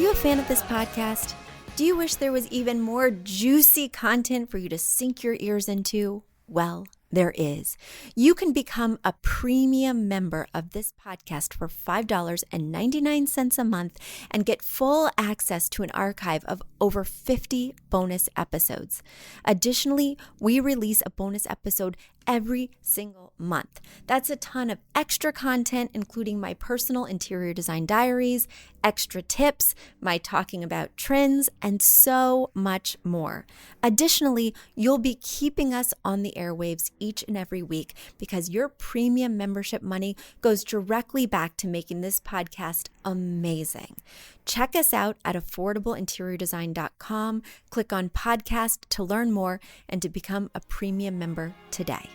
you a fan of this podcast? Do you wish there was even more juicy content for you to sink your ears into? Well, there is. You can become a premium member of this podcast for $5.99 a month and get full access to an archive of over 50 bonus episodes. Additionally, we release a bonus episode every single month. That's a ton of extra content, including my personal interior design diaries, extra tips, my talking about trends, and so much more. Additionally, you'll be keeping us on the airwaves each and every week because your premium membership money goes directly back to making this podcast amazing. Check us out at affordableinteriordesign.com. Click on podcast to learn more and to become a premium member today.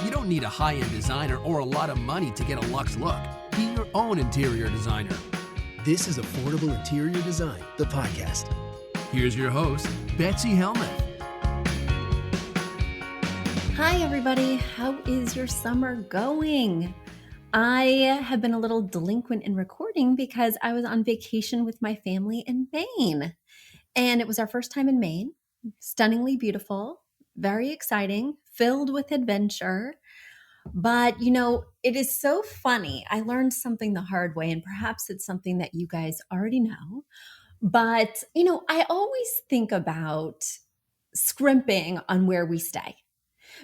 You don't need a high-end designer or a lot of money to get a luxe look. Be your own interior designer. This is Affordable Interior Design, the podcast. Here's your host, Betsy Helmuth. Hi, everybody. How is your summer going? I have been a little delinquent in recording because I was on vacation with my family in Maine. And it was our first time in Maine. Stunningly beautiful, very exciting, filled with adventure. But, it is so funny. I learned something the hard way, and perhaps it's something that you guys already know. But, I always think about scrimping on where we stay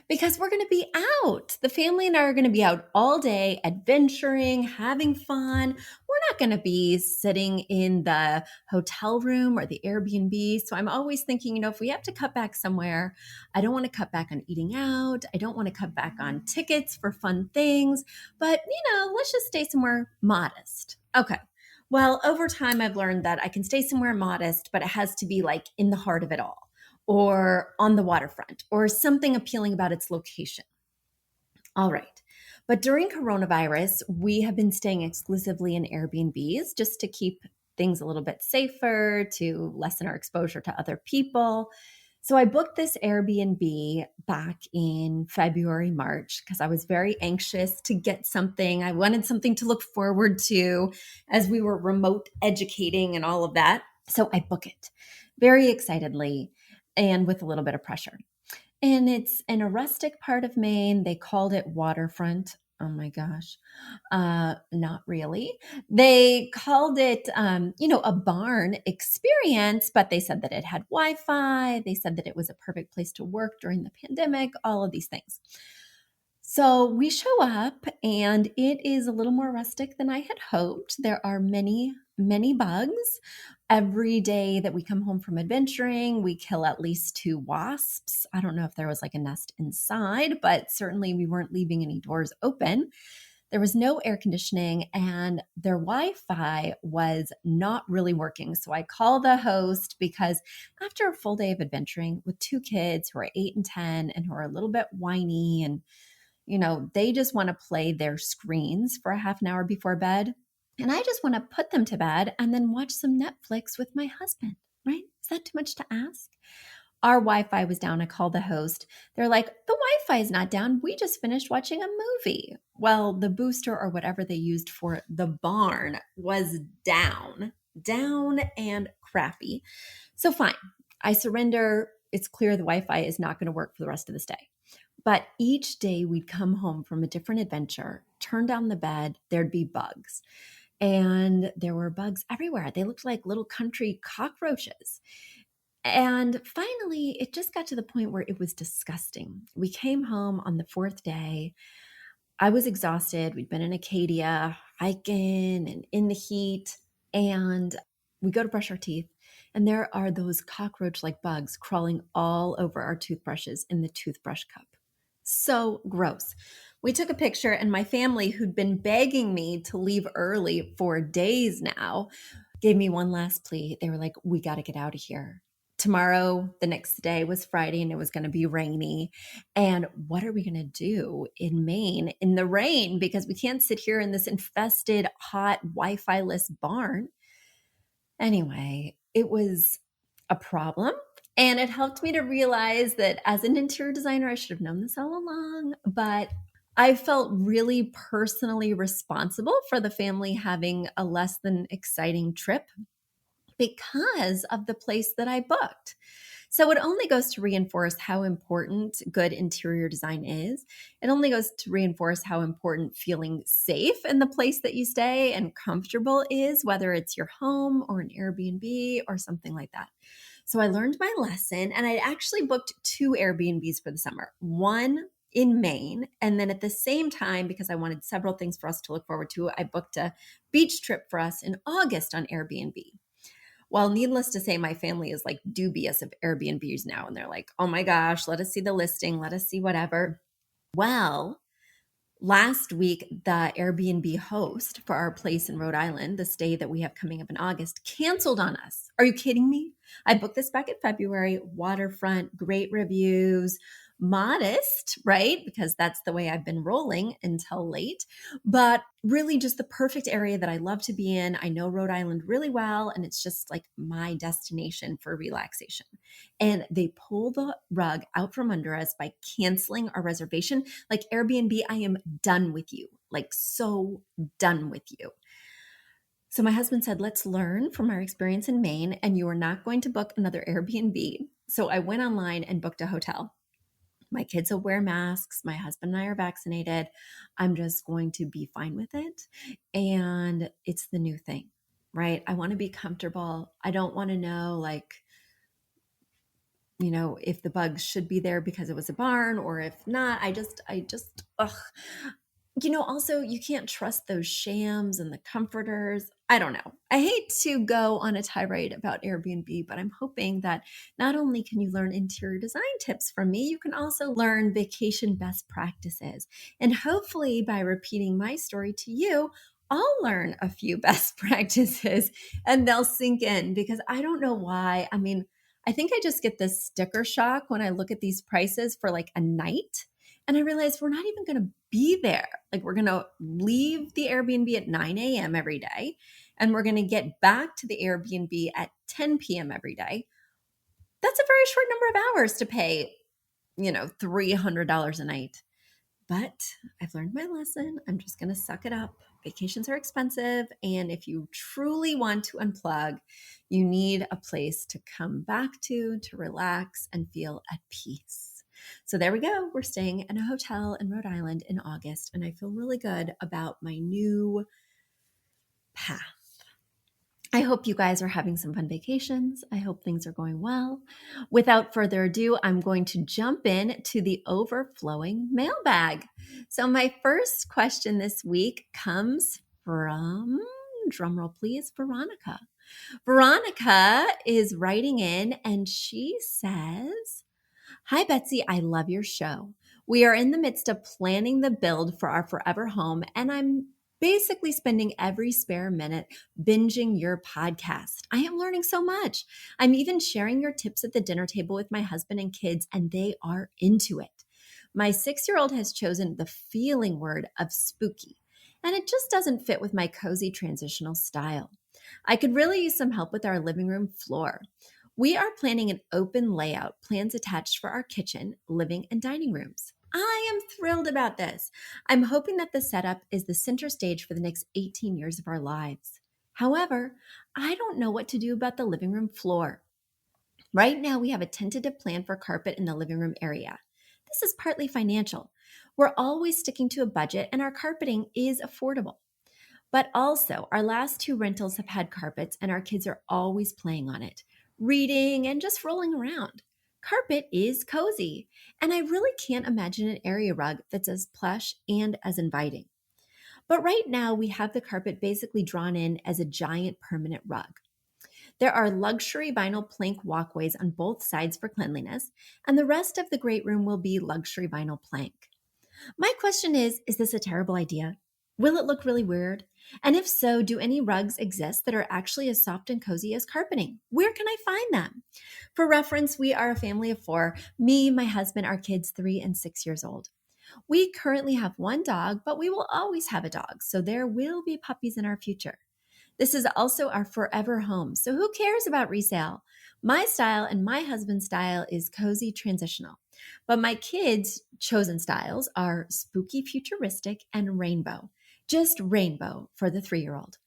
because we're going to be out. The family and I are going to be out all day, adventuring, having fun. We're not going to be sitting in the hotel room or the Airbnb. So I'm always thinking, if we have to cut back somewhere, I don't want to cut back on eating out. I don't want to cut back on tickets for fun things. But, let's just stay somewhere modest. Okay. Well, over time, I've learned that I can stay somewhere modest, but it has to be like in the heart of it all, or on the waterfront, or something appealing about its location. All right. But during coronavirus, we have been staying exclusively in Airbnbs just to keep things a little bit safer, to lessen our exposure to other people. So I booked this Airbnb back in February, March, because I was very anxious to get something. I wanted something to look forward to as we were remote educating and all of that. So I book it very excitedly and with a little bit of pressure. And it's in a rustic part of Maine. They called it waterfront. Oh my gosh. Not really. They called it, a barn experience, but they said that it had Wi-Fi. They said that it was a perfect place to work during the pandemic, all of these things. So we show up and it is a little more rustic than I had hoped. There are many, many bugs. Every day that we come home from adventuring, we kill at least 2 wasps. I don't know if there was like a nest inside, but certainly we weren't leaving any doors open. There was no air conditioning and their Wi-Fi was not really working. So I called the host because after a full day of adventuring with 2 kids who are 8 and 10 and who are a little bit whiny and they just want to play their screens for a half an hour before bed. And I just want to put them to bed and then watch some Netflix with my husband, right? Is that too much to ask? Our Wi-Fi was down. I called the host. They're like, the Wi-Fi is not down. We just finished watching a movie. Well, the booster or whatever they used for the barn was down and crappy. So fine, I surrender. It's clear the Wi-Fi is not going to work for the rest of this day. But each day we'd come home from a different adventure, turn down the bed, there'd be bugs. And there were bugs everywhere. They looked like little country cockroaches. And finally, it just got to the point where it was disgusting. We came home on the 4th day. I was exhausted. We'd been in Acadia, hiking and in the heat. And we go to brush our teeth. And there are those cockroach-like bugs crawling all over our toothbrushes in the toothbrush cup. So gross. We took a picture and my family, who'd been begging me to leave early for days now, gave me one last plea. They were like, we got to get out of here. tomorrow, the next day was Friday, and it was going to be rainy. And what are we going to do in Maine in the rain? Because we can't sit here in this infested, hot, Wi-Fi-less barn. Anyway, it was a problem. And it helped me to realize that as an interior designer, I should have known this all along, but I felt really personally responsible for the family having a less than exciting trip because of the place that I booked. So it only goes to reinforce how important good interior design is. It only goes to reinforce how important feeling safe in the place that you stay and comfortable is, whether it's your home or an Airbnb or something like that. So I learned my lesson, and I actually booked 2 Airbnbs for the summer, one in Maine. And then at the same time, because I wanted several things for us to look forward to, I booked a beach trip for us in August on Airbnb. Well, needless to say, my family is like dubious of Airbnbs now. And they're like, oh my gosh, let us see the listing, let us see whatever. Well, last week, the Airbnb host for our place in Rhode Island, the stay that we have coming up in August, canceled on us. Are you kidding me? I booked this back in February, waterfront, great reviews, modest, right? Because that's the way I've been rolling until late, but really just the perfect area that I love to be in. I know Rhode Island really well, and it's just like my destination for relaxation. And they pull the rug out from under us by canceling our reservation. Like, Airbnb, I am done with you, like so done with you. So my husband said, let's learn from our experience in Maine, and you are not going to book another Airbnb. So I went online and booked a hotel. My kids will wear masks. My husband and I are vaccinated. I'm just going to be fine with it. And it's the new thing, right? I want to be comfortable. I don't want to know, like, if the bugs should be there because it was a barn or if not. Ugh. Also, you can't trust those shams and the comforters. I don't know. I hate to go on a tirade about Airbnb, but I'm hoping that not only can you learn interior design tips from me, you can also learn vacation best practices. And hopefully, by repeating my story to you, I'll learn a few best practices and they'll sink in, because I don't know why. I mean, I think I just get this sticker shock when I look at these prices for like a night. And I realized we're not even going to be there. Like, we're going to leave the Airbnb at 9 a.m. every day, and we're going to get back to the Airbnb at 10 p.m. every day. That's a very short number of hours to pay, $300 a night. But I've learned my lesson. I'm just going to suck it up. Vacations are expensive. And if you truly want to unplug, you need a place to come back to relax and feel at peace. So there we go. We're staying in a hotel in Rhode Island in August, and I feel really good about my new path. I hope you guys are having some fun vacations. I hope things are going well. Without further ado, I'm going to jump in to the overflowing mailbag. So my first question this week comes from, drumroll please, Veronica. Veronica is writing in, and she says, hi, Betsy. I love your show. We are in the midst of planning the build for our forever home, and I'm basically spending every spare minute binging your podcast. I am learning so much. I'm even sharing your tips at the dinner table with my husband and kids, and they are into it. My 6-year-old has chosen the feeling word of spooky, and it just doesn't fit with my cozy transitional style. I could really use some help with our living room floor. We are planning an open layout, plans attached for our kitchen, living, and dining rooms. I am thrilled about this. I'm hoping that the setup is the center stage for the next 18 years of our lives. However, I don't know what to do about the living room floor. Right now, we have a tentative plan for carpet in the living room area. This is partly financial. We're always sticking to a budget, and our carpeting is affordable. But also, our last 2 rentals have had carpets, and our kids are always playing on it, reading, and just rolling around. Carpet is cozy, and I really can't imagine an area rug that's as plush and as inviting. But right now, we have the carpet basically drawn in as a giant permanent rug. There are luxury vinyl plank walkways on both sides for cleanliness, and the rest of the great room will be luxury vinyl plank. My question is this a terrible idea? Will it look really weird? And if so, do any rugs exist that are actually as soft and cozy as carpeting? Where can I find them? For reference, we are a family of four: me, my husband, our kids, 3 and 6 years old. We currently have one dog, but we will always have a dog, so there will be puppies in our future. This is also our forever home, so who cares about resale? My style and my husband's style is cozy transitional, but my kids' chosen styles are spooky futuristic and rainbow. Just rainbow for the 3-year-old.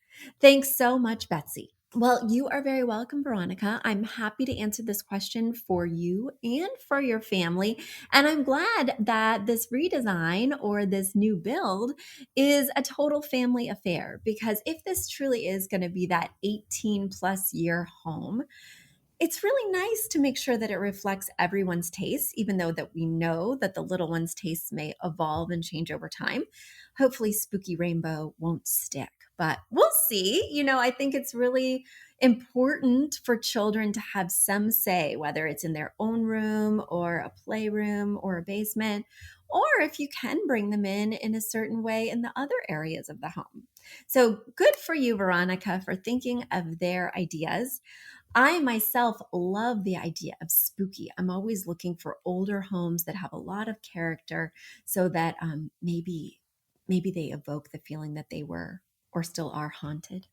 Thanks so much, Betsy. Well, you are very welcome, Veronica. I'm happy to answer this question for you and for your family. And I'm glad that this redesign or this new build is a total family affair, because if this truly is going to be that 18 plus year home, it's really nice to make sure that it reflects everyone's tastes, even though that we know that the little one's tastes may evolve and change over time. Hopefully spooky rainbow won't stick, but we'll see. I think it's really important for children to have some say, whether it's in their own room or a playroom or a basement, or if you can bring them in a certain way in the other areas of the home. So good for you, Veronica, for thinking of their ideas. I myself love the idea of spooky. I'm always looking for older homes that have a lot of character, so that maybe they evoke the feeling that they were or still are haunted.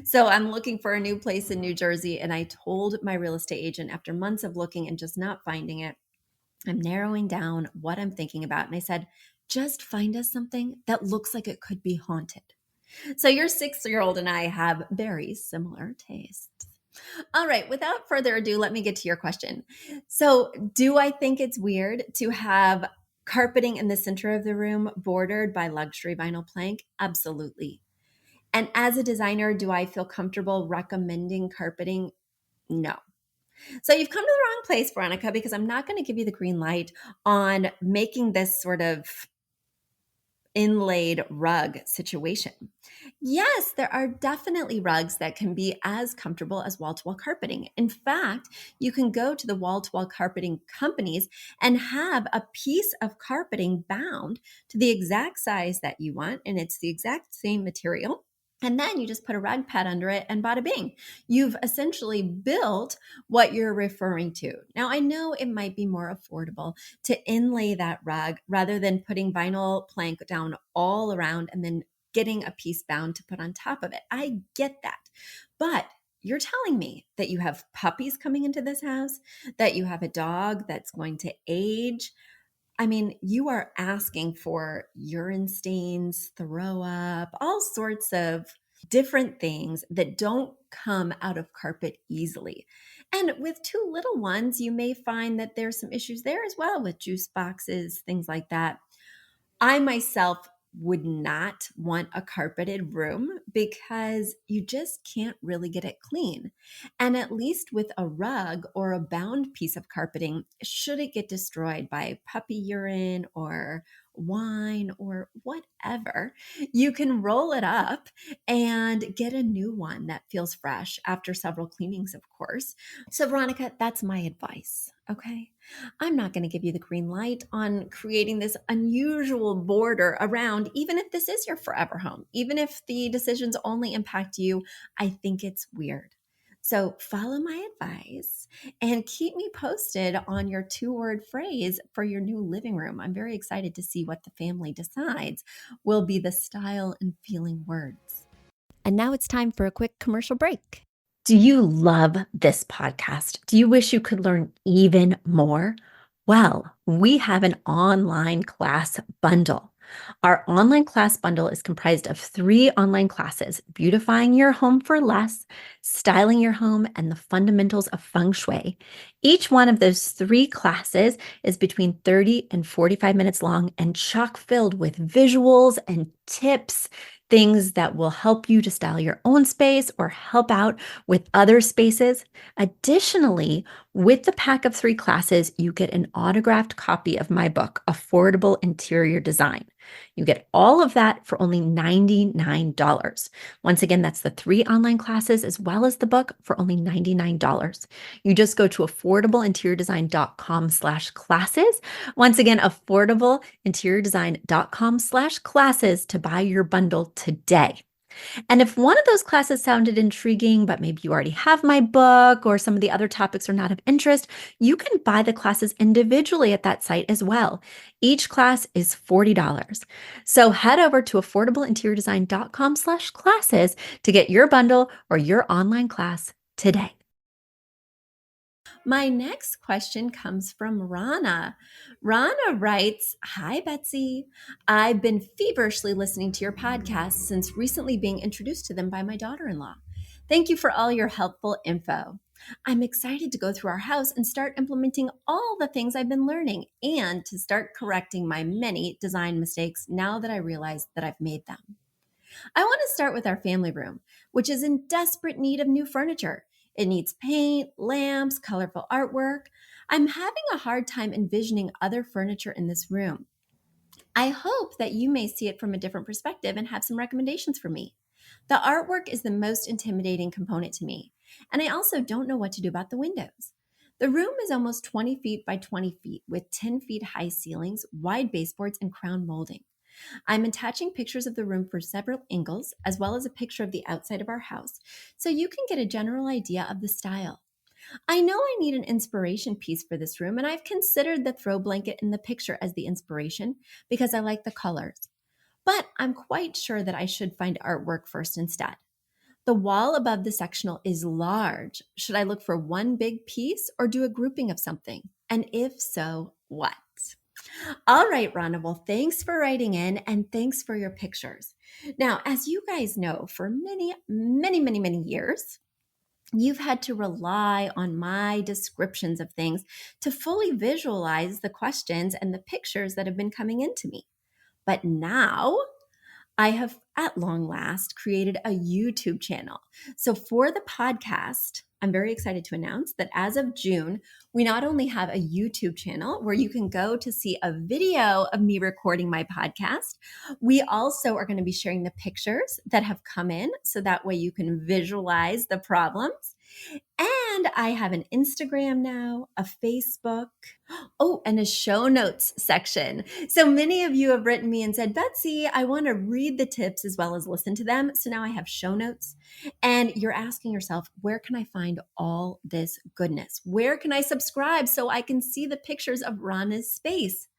So I'm looking for a new place in New Jersey, and I told my real estate agent, after months of looking and just not finding it, I'm narrowing down what I'm thinking about. And I said, just find us something that looks like it could be haunted. So your 6-year-old and I have very similar tastes. All right, without further ado, let me get to your question. So, do I think it's weird to have carpeting in the center of the room bordered by luxury vinyl plank? Absolutely. And as a designer, do I feel comfortable recommending carpeting? No. So, you've come to the wrong place, Veronica, because I'm not going to give you the green light on making this sort of inlaid rug situation. Yes, there are definitely rugs that can be as comfortable as wall-to-wall carpeting. In fact, you can go to the wall-to-wall carpeting companies and have a piece of carpeting bound to the exact size that you want, and it's the exact same material. And then you just put a rug pad under it and bada bing. You've essentially built what you're referring to. Now, I know it might be more affordable to inlay that rug rather than putting vinyl plank down all around and then getting a piece bound to put on top of it. I get that. But you're telling me that you have puppies coming into this house, that you have a dog that's going to age. I mean, you are asking for urine stains, throw up, all sorts of different things that don't come out of carpet easily. And with 2 little ones, you may find that there's some issues there as well with juice boxes, things like that. I myself would not want a carpeted room because you just can't really get it clean. And at least with a rug or a bound piece of carpeting, should it get destroyed by puppy urine or wine or whatever, you can roll it up and get a new one that feels fresh after several cleanings, of course. So, Veronica, that's my advice. Okay. I'm not going to give you the green light on creating this unusual border around, even if this is your forever home, even if the decisions only impact you. I think it's weird. So follow my advice and keep me posted on your 2-word phrase for your new living room. I'm very excited to see what the family decides will be the style and feeling words. And now it's time for a quick commercial break. Do you love this podcast? Do you wish you could learn even more? Well, we have an online class bundle. Our online class bundle is comprised of 3 online classes: beautifying your home for less, styling your home, and the fundamentals of feng shui. Each one of those 3 classes is between 30 and 45 minutes long and chock filled with visuals and tips, things that will help you to style your own space or help out with other spaces. Additionally, with the pack of 3 classes, you get an autographed copy of my book, Affordable Interior Design. You get all of that for only $99. Once again, that's the 3 online classes as well as the book for only $99. You just go to affordableinteriordesign.com/classes. Once again, affordableinteriordesign.com/classes to buy your bundle today. And if one of those classes sounded intriguing, but maybe you already have my book or some of the other topics are not of interest, you can buy the classes individually at that site as well. Each class is $40. So head over to affordableinteriordesign.com/classes to get your bundle or your online class today. My next question comes from Rana. Rana writes, "Hi, Betsy. I've been feverishly listening to your podcast since recently being introduced to them by my daughter-in-law. Thank you for all your helpful info. I'm excited to go through our house and start implementing all the things I've been learning and to start correcting my many design mistakes now that I realize that I've made them. I want to start with our family room, which is in desperate need of new furniture. It needs paint, lamps, colorful artwork. I'm having a hard time envisioning other furniture in this room. I hope that you may see it from a different perspective and have some recommendations for me. The artwork is the most intimidating component to me, and I also don't know what to do about the windows. The room is almost 20 feet by 20 feet with 10 feet high ceilings, wide baseboards, and crown molding. I'm attaching pictures of the room for several angles, as well as a picture of the outside of our house, so you can get a general idea of the style. I know I need an inspiration piece for this room, and I've considered the throw blanket in the picture as the inspiration because I like the colors. But I'm quite sure that I should find artwork first instead. The wall above the sectional is large. Should I look for one big piece or do a grouping of something? And if so, what? All right, Rana. Well, thanks for writing in and thanks for your pictures. Now, as you guys know, for many years, you've had to rely on my descriptions of things to fully visualize the questions and the pictures that have been coming into me. But now I have, at long last, created a YouTube channel. So for the podcast, I'm very excited to announce that as of June, we not only have a YouTube channel where you can go to see a video of me recording my podcast, we also are going to be sharing the pictures that have come in so that way you can visualize the problems. And I have an Instagram now, a Facebook, and a show notes section. So many of you have written me and said, Betsy, I want to read the tips as well as listen to them. So now I have show notes. And you're asking yourself, where can I find all this goodness? Where can I subscribe so I can see the pictures of Rana's space?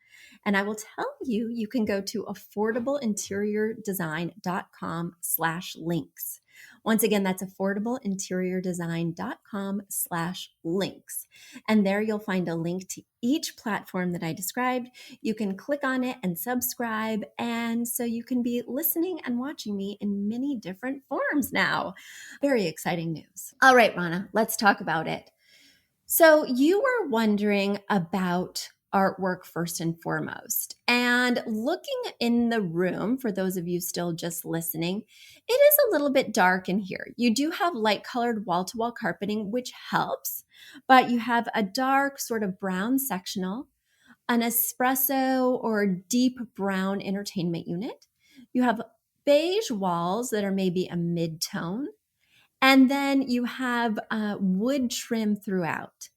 And I will tell you, you can go to affordableinteriordesign.com/links. Once again, that's affordableinteriordesign.com/links. And there you'll find a link to each platform that I described. You can click on it and subscribe. And so you can be listening and watching me in many different forms now. Very exciting news. All right, Rana, let's talk about it. So you were wondering about artwork first and foremost. And looking in the room, for those of you still just listening, it is a little bit dark in here. You do have light colored wall-to-wall carpeting, which helps, but you have a dark sort of brown sectional, an espresso or deep brown entertainment unit. You have beige walls that are maybe a mid-tone, and then you have wood trim throughout.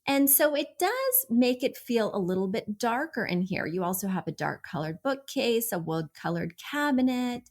And so it does make it feel a little bit darker in here. You also have a dark colored bookcase, a wood colored cabinet.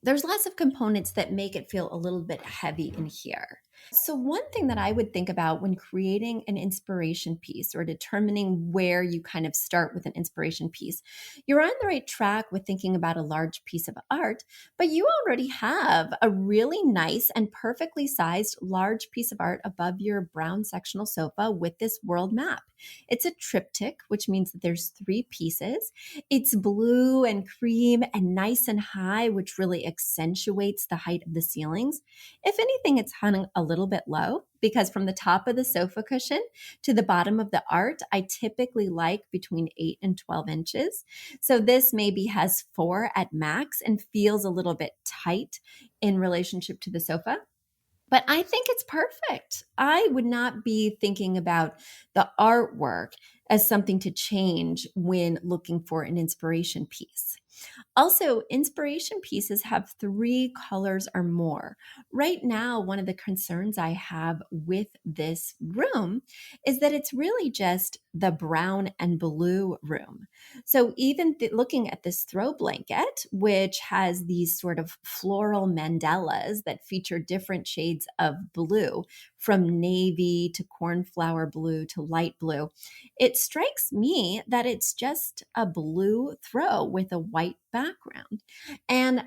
There's lots of components that make it feel a little bit heavy in here. So one thing that I would think about when creating an inspiration piece or determining where you kind of start with an inspiration piece, you're on the right track with thinking about a large piece of art, but you already have a really nice and perfectly sized large piece of art above your brown sectional sofa with this world map. It's a triptych, which means that there's 3 pieces. It's blue and cream and nice and high, which really accentuates the height of the ceilings. If anything, it's hung a little bit low because from the top of the sofa cushion to the bottom of the art, I typically like between 8 and 12 inches. So this maybe has 4 at max and feels a little bit tight in relationship to the sofa. But I think it's perfect. I would not be thinking about the artwork as something to change when looking for an inspiration piece. Also, inspiration pieces have 3 colors or more. Right now, one of the concerns I have with this room is that it's really just the brown and blue room. So, even looking at this throw blanket, which has these sort of floral mandalas that feature different shades of blue, from navy to cornflower blue to light blue, it strikes me that it's just a blue throw with a white background. And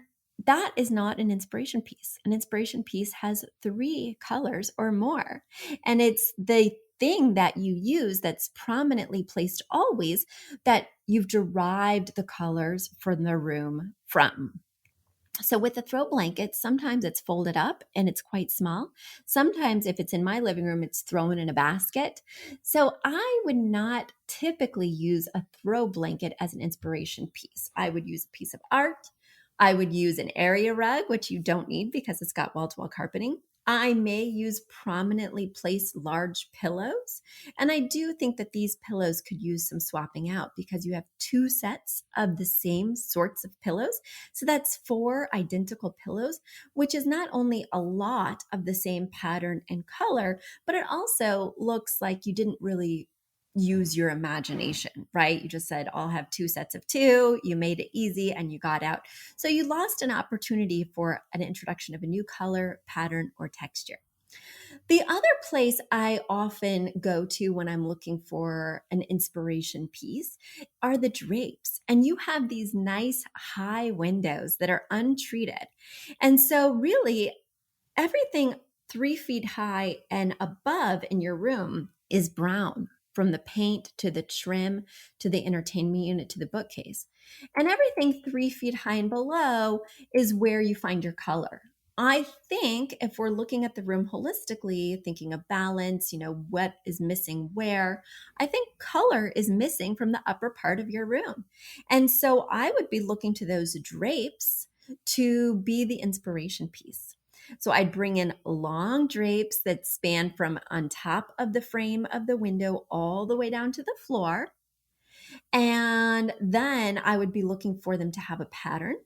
that is not an inspiration piece. An inspiration piece has 3 colors or more. And it's the thing that you use that's prominently placed always that you've derived the colors from the room from. So with the throw blanket, sometimes it's folded up and it's quite small. Sometimes if it's in my living room, it's thrown in a basket. So I would not typically use a throw blanket as an inspiration piece. I would use a piece of art. I would use an area rug, which you don't need because it's got wall-to-wall carpeting. I may use prominently placed large pillows. And I do think that these pillows could use some swapping out because you have 2 sets of the same sorts of pillows. So that's 4 identical pillows, which is not only a lot of the same pattern and color, but it also looks like you didn't really use your imagination, right? You just said, I'll have 2 sets of 2. You made it easy and you got out. So you lost an opportunity for an introduction of a new color, pattern, or texture. The other place I often go to when I'm looking for an inspiration piece are the drapes. And you have these nice high windows that are untreated. And so, really, everything 3 feet high and above in your room is brown, from the paint to the trim to the entertainment unit to the bookcase. And everything 3 feet high and below is where you find your color. I think if we're looking at the room holistically, thinking of balance, what is missing where, I think color is missing from the upper part of your room. And so I would be looking to those drapes to be the inspiration piece. So I'd bring in long drapes that span from on top of the frame of the window all the way down to the floor. And then I would be looking for them to have a pattern.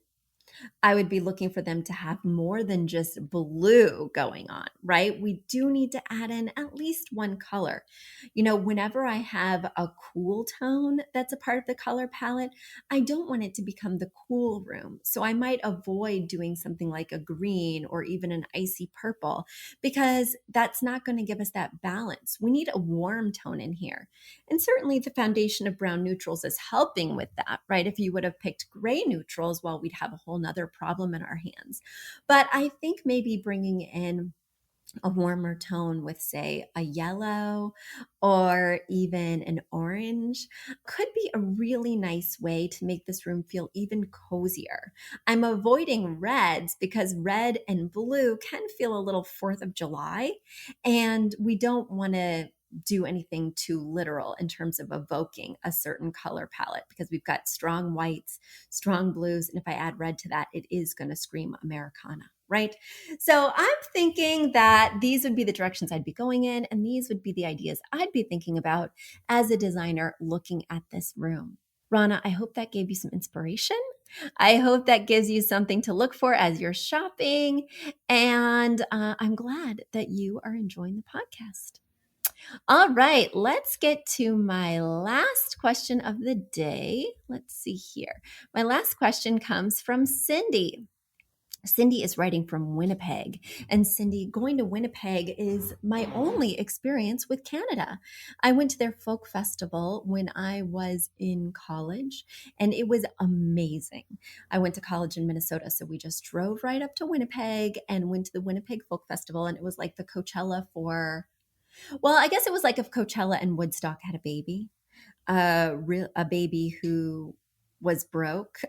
I would be looking for them to have more than just blue going on, right? We do need to add in at least one color. Whenever I have a cool tone that's a part of the color palette, I don't want it to become the cool room. So I might avoid doing something like a green or even an icy purple because that's not going to give us that balance. We need a warm tone in here. And certainly the foundation of brown neutrals is helping with that, right? If you would have picked gray neutrals, well, we'd have a whole nother problem in our hands. But I think maybe bringing in a warmer tone with, say, a yellow or even an orange could be a really nice way to make this room feel even cozier. I'm avoiding reds because red and blue can feel a little 4th of July, and we don't want to do anything too literal in terms of evoking a certain color palette because we've got strong whites, strong blues, and if I add red to that, it is going to scream Americana, right? So I'm thinking that these would be the directions I'd be going in, and these would be the ideas I'd be thinking about as a designer looking at this room. Rana, I hope that gave you some inspiration. I hope that gives you something to look for as you're shopping, and I'm glad that you are enjoying the podcast. All right, let's get to my last question of the day. Let's see here. My last question comes from Cindy. Cindy is writing from Winnipeg. And Cindy, going to Winnipeg is my only experience with Canada. I went to their folk festival when I was in college, and it was amazing. I went to college in Minnesota, so we just drove right up to Winnipeg and went to the Winnipeg Folk Festival, and it was like the Coachella for, well, I guess it was like if Coachella and Woodstock had a baby, a baby who was broke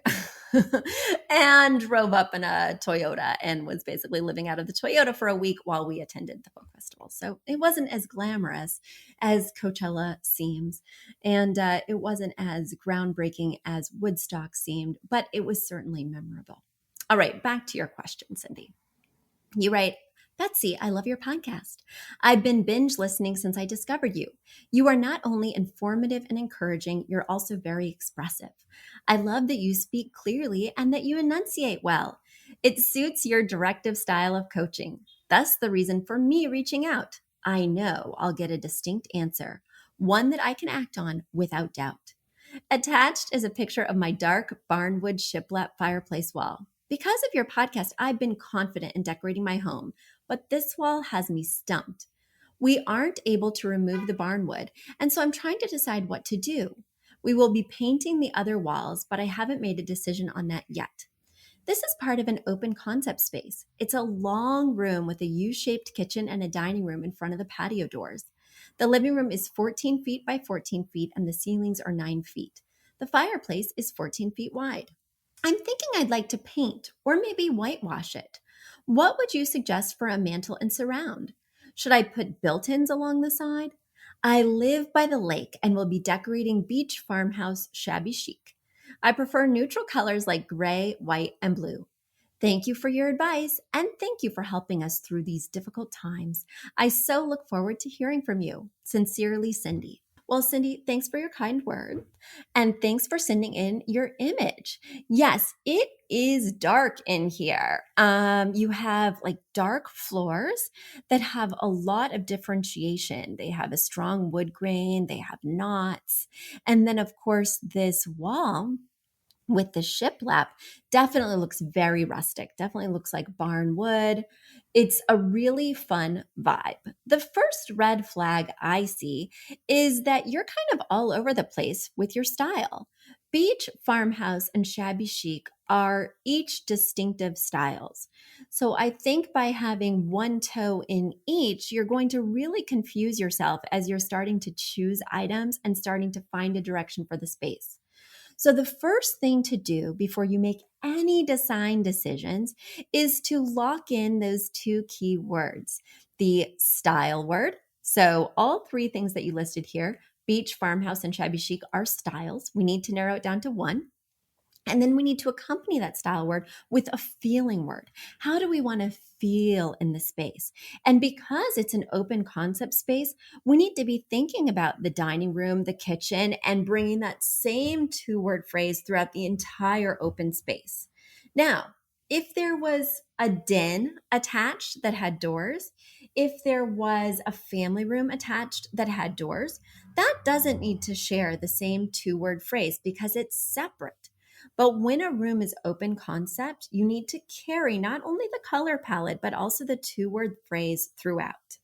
and drove up in a Toyota and was basically living out of the Toyota for a week while we attended the folk festival. So it wasn't as glamorous as Coachella seems, and it wasn't as groundbreaking as Woodstock seemed, but it was certainly memorable. All right, back to your question, Cindy. You write, Betsy, I love your podcast. I've been binge listening since I discovered you. You are not only informative and encouraging, you're also very expressive. I love that you speak clearly and that you enunciate well. It suits your directive style of coaching. Thus, the reason for me reaching out. I know I'll get a distinct answer, one that I can act on without doubt. Attached is a picture of my dark barnwood shiplap fireplace wall. Because of your podcast, I've been confident in decorating my home, but this wall has me stumped. We aren't able to remove the barnwood, and so I'm trying to decide what to do. We will be painting the other walls, but I haven't made a decision on that yet. This is part of an open concept space. It's a long room with a U-shaped kitchen and a dining room in front of the patio doors. The living room is 14 feet by 14 feet and the ceilings are 9 feet. The fireplace is 14 feet wide. I'm thinking I'd like to paint or maybe whitewash it. What would you suggest for a mantle and surround? Should I put built-ins along the side? I live by the lake and will be decorating beach farmhouse shabby chic. I prefer neutral colors like gray, white, and blue. Thank you for your advice and thank you for helping us through these difficult times. I so look forward to hearing from you. Sincerely, Cindy. Well, Cindy, thanks for your kind word and thanks for sending in your image. Yes, it is dark in here. You have like dark floors that have a lot of differentiation. They have a strong wood grain, they have knots. And then, of course, this wall with the shiplap definitely looks very rustic, definitely looks like barn wood. It's a really fun vibe. The first red flag I see is that you're kind of all over the place with your style. Beach, farmhouse, and shabby chic are each distinctive styles. So I think by having one toe in each, you're going to really confuse yourself as you're starting to choose items and starting to find a direction for the space. So, the first thing to do before you make any design decisions is to lock in those two key words, the style word. So, all three things that you listed here, beach, farmhouse, and shabby chic, are styles. We need to narrow it down to one. And then we need to accompany that style word with a feeling word. How do we want to feel in the space? And because it's an open concept space, we need to be thinking about the dining room, the kitchen, and bringing that same two-word phrase throughout the entire open space. Now, if there was a den attached that had doors, if there was a family room attached that had doors, that doesn't need to share the same two-word phrase because it's separate. But when a room is open concept, you need to carry not only the color palette, but also the two-word phrase throughout.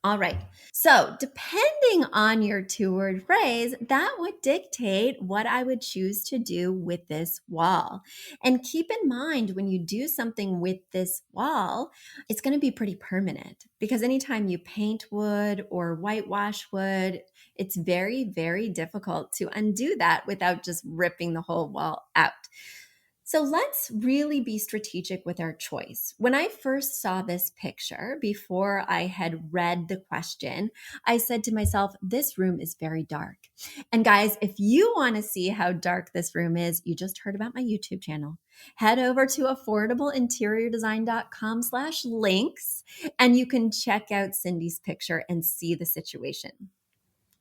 All right. So, depending on your two-word phrase, that would dictate what I would choose to do with this wall. And keep in mind when you do something with this wall, it's going to be pretty permanent because anytime you paint wood or whitewash wood, it's very, very difficult to undo that without just ripping the whole wall out. So let's really be strategic with our choice. When I first saw this picture, before I had read the question, I said to myself, this room is very dark. And guys, if you want to see how dark this room is, you just heard about my YouTube channel. Head over to affordableinteriordesign.com/links, and you can check out Cindy's picture and see the situation.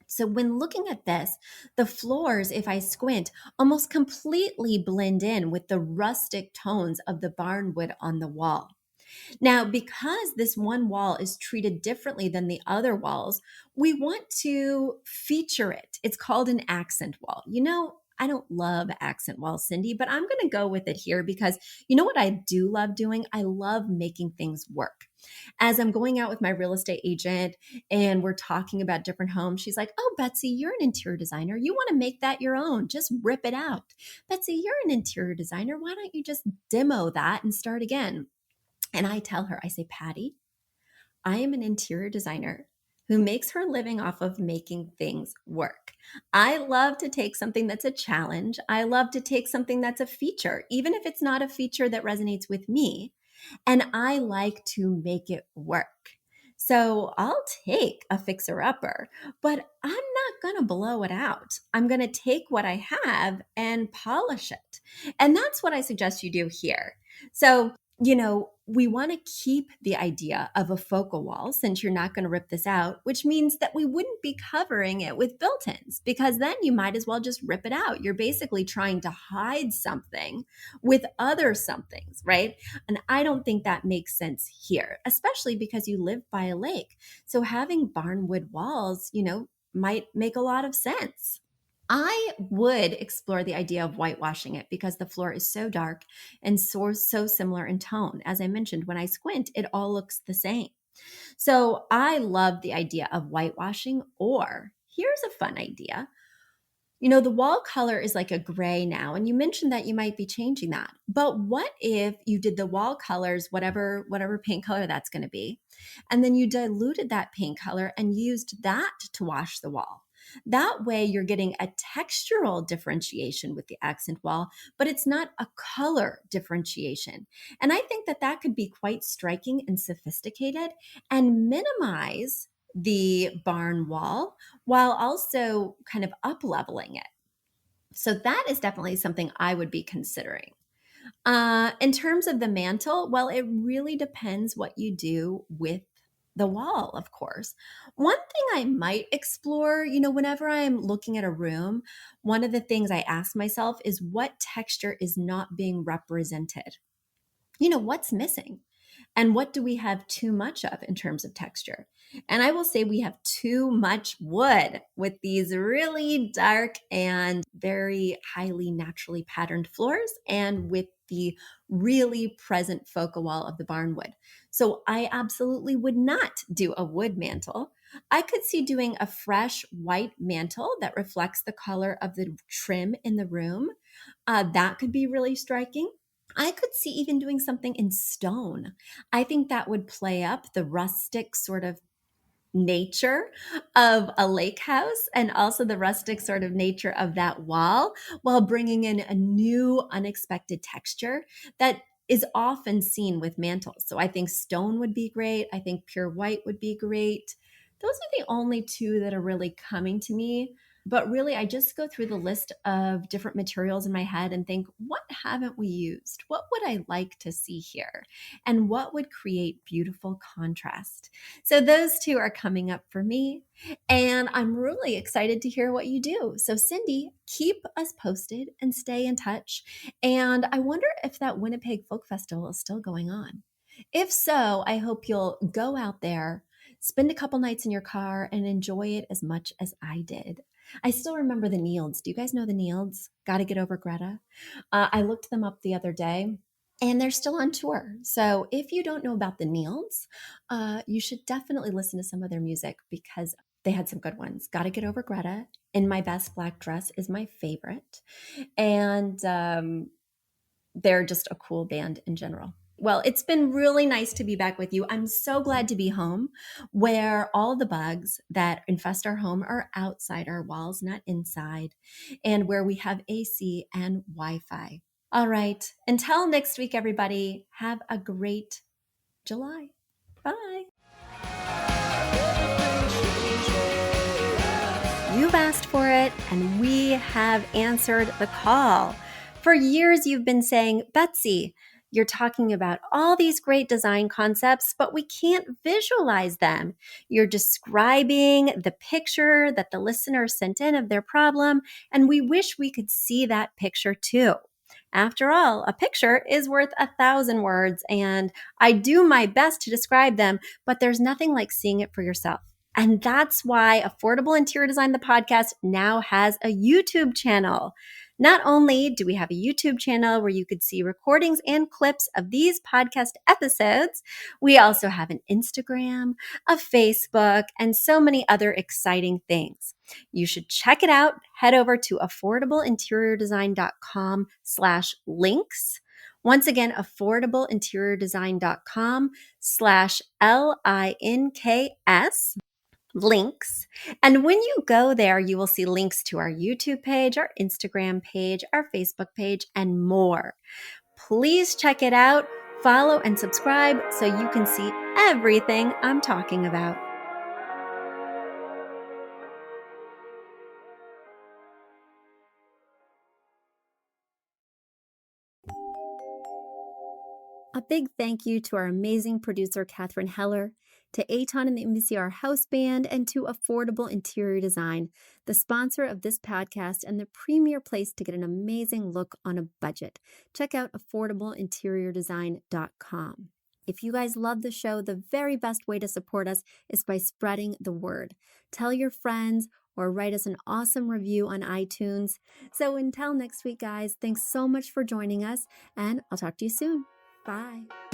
So when looking at this, the floors, if I squint, almost completely blend in with the rustic tones of the barnwood on the wall. Now, because this one wall is treated differently than the other walls, we want to feature it. It's called an accent wall. You know, I don't love accent walls, Cindy, but I'm going to go with it here because you know what I do love doing? I love making things work. As I'm going out with my real estate agent and we're talking about different homes, she's like, oh, Betsy, you're an interior designer. You want to make that your own. Just rip it out. Betsy, you're an interior designer. Why don't you just demo that and start again? And I tell her, I say, Patty, I am an interior designer who makes her living off of making things work. I love to take something that's a challenge. I love to take something that's a feature, even if it's not a feature that resonates with me. And I like to make it work. So I'll take a fixer-upper, but I'm not going to blow it out. I'm going to take what I have and polish it. And that's what I suggest you do here. So, we want to keep the idea of a focal wall since you're not going to rip this out, which means that we wouldn't be covering it with built-ins because then you might as well just rip it out. You're basically trying to hide something with other somethings, right? And I don't think that makes sense here, especially because you live by a lake. So having barnwood walls, might make a lot of sense. I would explore the idea of whitewashing it because the floor is so dark and so similar in tone. As I mentioned, when I squint, it all looks the same. So I love the idea of whitewashing, or here's a fun idea. The wall color is like a gray now, and you mentioned that you might be changing that. But what if you did the wall colors, whatever paint color that's going to be, and then you diluted that paint color and used that to wash the wall? That way you're getting a textural differentiation with the accent wall, but it's not a color differentiation. And I think that that could be quite striking and sophisticated and minimize the barn wall while also kind of up leveling it. So that is definitely something I would be considering. In terms of the mantle, well, it really depends what you do with the wall, of course. One thing I might explore, whenever I'm looking at a room, one of the things I ask myself is what texture is not being represented? What's missing? And what do we have too much of in terms of texture? And I will say we have too much wood with these really dark and very highly naturally patterned floors and with the really present focal wall of the barnwood. So I absolutely would not do a wood mantle. I could see doing a fresh white mantle that reflects the color of the trim in the room. That could be really striking. I could see even doing something in stone. I think that would play up the rustic sort of nature of a lake house and also the rustic sort of nature of that wall while bringing in a new unexpected texture that is often seen with mantles. So I think stone would be great. I think pure white would be great. Those are the only two that are really coming to me. But really, I just go through the list of different materials in my head and think, what haven't we used? What would I like to see here? And what would create beautiful contrast? So those two are coming up for me. And I'm really excited to hear what you do. So, Cindy, keep us posted and stay in touch. And I wonder if that Winnipeg Folk Festival is still going on. If so, I hope you'll go out there, spend a couple nights in your car, and enjoy it as much as I did. I still remember the Nields. Do you guys know the Nields? Got to Get Over Greta. I looked them up the other day and they're still on tour. So if you don't know about the Nields, you should definitely listen to some of their music because they had some good ones. Got to Get Over Greta. In My Best Black Dress is my favorite. And they're just a cool band in general. Well, it's been really nice to be back with you. I'm so glad to be home where all the bugs that infest our home are outside our walls, not inside, and where we have AC and Wi Fi. All right. Until next week, everybody, have a great July. Bye. You've asked for it, and we have answered the call. For years, you've been saying, Betsy, you're talking about all these great design concepts, but we can't visualize them. You're describing the picture that the listener sent in of their problem, and we wish we could see that picture too. After all, a picture is worth 1,000 words, and I do my best to describe them, but there's nothing like seeing it for yourself. And that's why Affordable Interior Design, the podcast, now has a YouTube channel. Not only do we have a YouTube channel where you could see recordings and clips of these podcast episodes, we also have an Instagram, a Facebook, and so many other exciting things. You should check it out. Head over to affordableinteriordesign.com/links. Once again, affordableinteriordesign.com/links. And when you go there, you will see links to our YouTube page, our Instagram page, our Facebook page, and more. Please check it out, follow and subscribe so you can see everything I'm talking about. A big thank you to our amazing producer, Katherine Heller, to Aton and the MVCR House Band, and to Affordable Interior Design, the sponsor of this podcast and the premier place to get an amazing look on a budget. Check out affordableinteriordesign.com. If you guys love the show, the very best way to support us is by spreading the word. Tell your friends or write us an awesome review on iTunes. So until next week, guys, thanks so much for joining us, and I'll talk to you soon. Bye.